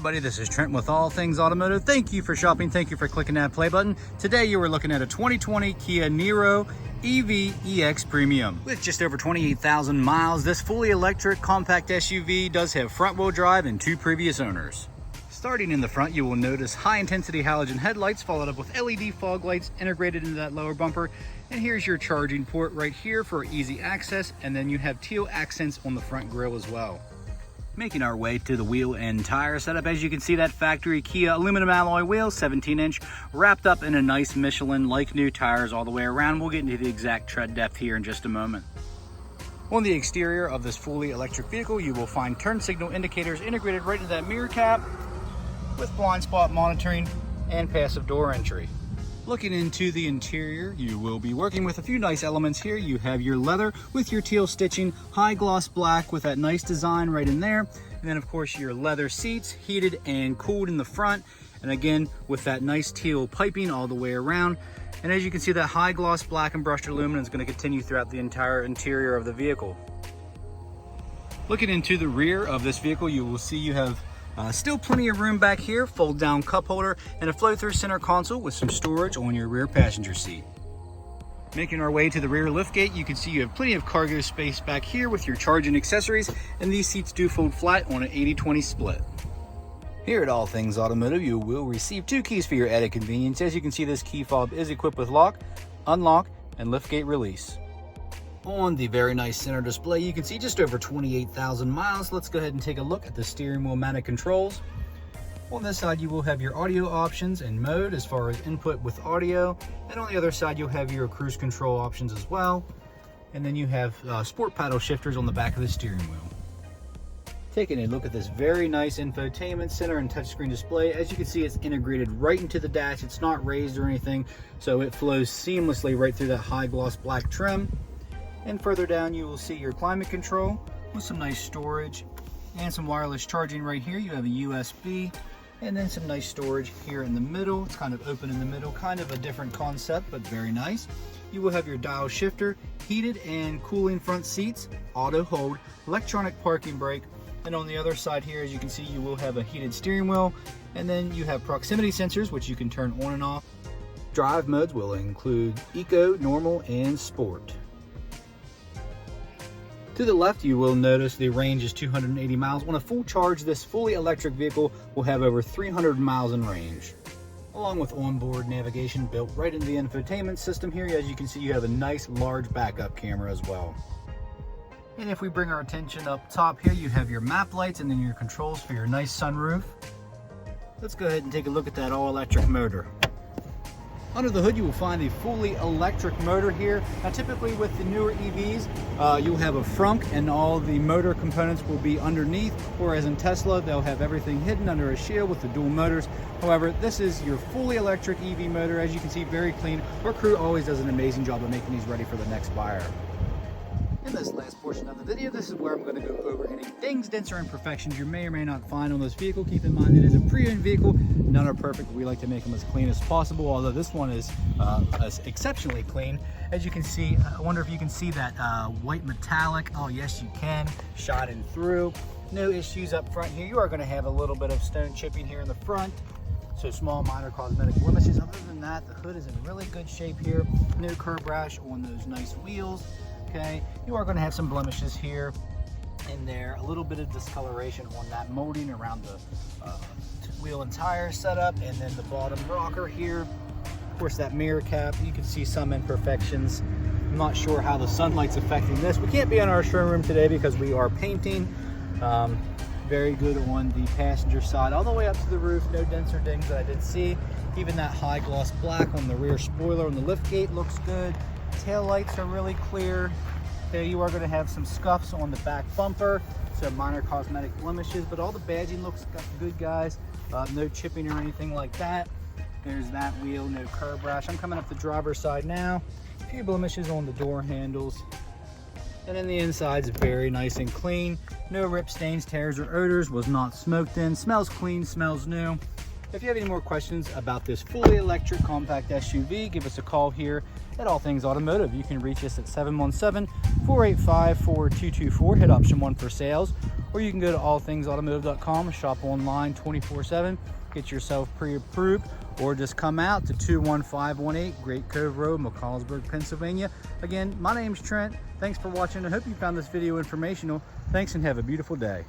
everybody, this is Trent with All Things Automotive. Thank you for shopping. Thank you for clicking that play button. Today you are looking at a 2020 Kia Niro EV EX Premium. With just over 28,000 miles, this fully electric compact SUV does have front wheel drive and 2 previous owners. Starting in the front, you will notice high intensity halogen headlights followed up with LED fog lights integrated into that lower bumper. And here's your charging port right here for easy access, and then you have teal accents on the front grille as well. Making our way to the wheel and tire setup, as you can see, that factory Kia aluminum alloy wheel, 17-inch, wrapped up in a nice Michelin-like new tires all the way around. We'll get into the exact tread depth here in just a moment. On the exterior of this fully electric vehicle, you will find turn signal indicators integrated right into that mirror cap with blind spot monitoring and passive door entry. Looking into the interior, you will be working with a few nice elements here. You have your leather with your teal stitching, high gloss black with that nice design right in there. And then of course your leather seats, heated and cooled in the front. And again, with that nice teal piping all the way around. And as you can see, that high gloss black and brushed aluminum is going to continue throughout the entire interior of the vehicle. Looking into the rear of this vehicle, you will see you have still plenty of room back here, fold down cup holder, and a flow-through center console with some storage on your rear passenger seat. Making our way to the rear liftgate, you can see you have plenty of cargo space back here with your charging accessories, and these seats do fold flat on an 80-20 split. Here at All Things Automotive, you will receive 2 keys for your added convenience. As you can see, this key fob is equipped with lock, unlock, and liftgate release. On the very nice center display, you can see just over 28,000 miles. Let's go ahead and take a look at the steering wheel mounted controls. On this side, you will have your audio options and mode as far as input with audio. And on the other side, you'll have your cruise control options as well. And then you have sport paddle shifters on the back of the steering wheel. Taking a look at this very nice infotainment center and touchscreen display, as you can see, it's integrated right into the dash. It's not raised or anything, so it flows seamlessly right through that high gloss black trim. And further down, you will see your climate control with some nice storage and some wireless charging right here. You have a USB and then some nice storage here in the middle. It's kind of open in the middle, kind of a different concept, but very nice. You will have your dial shifter, heated and cooling front seats, auto hold, electronic parking brake, and on the other side here, as you can see, you will have a heated steering wheel, and then you have proximity sensors, which you can turn on and off. Drive modes will include Eco, Normal, and Sport. To the left, you will notice the range is 280 miles. On a full charge, this fully electric vehicle will have over 300 miles in range. Along with onboard navigation built right into the infotainment system here, as you can see, you have a nice large backup camera as well. And if we bring our attention up top here, you have your map lights and then your controls for your nice sunroof. Let's go ahead and take a look at that all-electric motor. Under the hood, you will find the fully electric motor here. Now, typically with the newer EVs, you'll have a frunk and all the motor components will be underneath, whereas in Tesla, they'll have everything hidden under a shield with the dual motors. However, this is your fully electric EV motor. As you can see, very clean. Our crew always does an amazing job of making these ready for the next buyer. In this last portion of the video, this is where I'm going to go over any dings, dents, or imperfections you may or may not find on this vehicle. Keep in mind, it is a pre-owned vehicle. None are perfect. We like to make them as clean as possible, although this one is exceptionally clean. As you can see, I wonder if you can see that white metallic. Oh, yes, you can. Shot in through. No issues up front here. You are going to have a little bit of stone chipping here in the front. So small, minor cosmetic blemishes. Other than that, the hood is in really good shape here. No curb rash on those nice wheels. Okay, you are going to have some blemishes here and there, a little bit of discoloration on that molding around the wheel and tire setup, and then the bottom rocker here. Of course, that mirror cap, you can see some imperfections. I'm not sure how the sunlight's affecting this. We can't be in our showroom today because we are painting. Very good on the passenger side, all the way up to the roof. No dents or dings that I did see. Even that high gloss black on the rear spoiler on the liftgate looks good. Tail lights are really clear. Okay, you are going to have some scuffs on the back bumper, some minor cosmetic blemishes, but all the badging looks good, guys. No chipping or anything like that. There's that wheel, no curb rash. I'm coming up the driver's side now. A few blemishes on the door handles. And then the inside's very nice and clean. No rip stains, tears, or odors. Was not smoked in. Smells clean, smells new. If you have any more questions about this fully electric compact SUV, give us a call here at All Things Automotive. You can reach us at 717-485-4224, hit option 1 for sales, or you can go to allthingsautomotive.com, shop online 24/7, get yourself pre-approved, or just come out to 21518 Great Cove Road, McCallsburg, Pennsylvania. Again, my name's Trent. Thanks for watching. I hope you found this video informational. Thanks and have a beautiful day.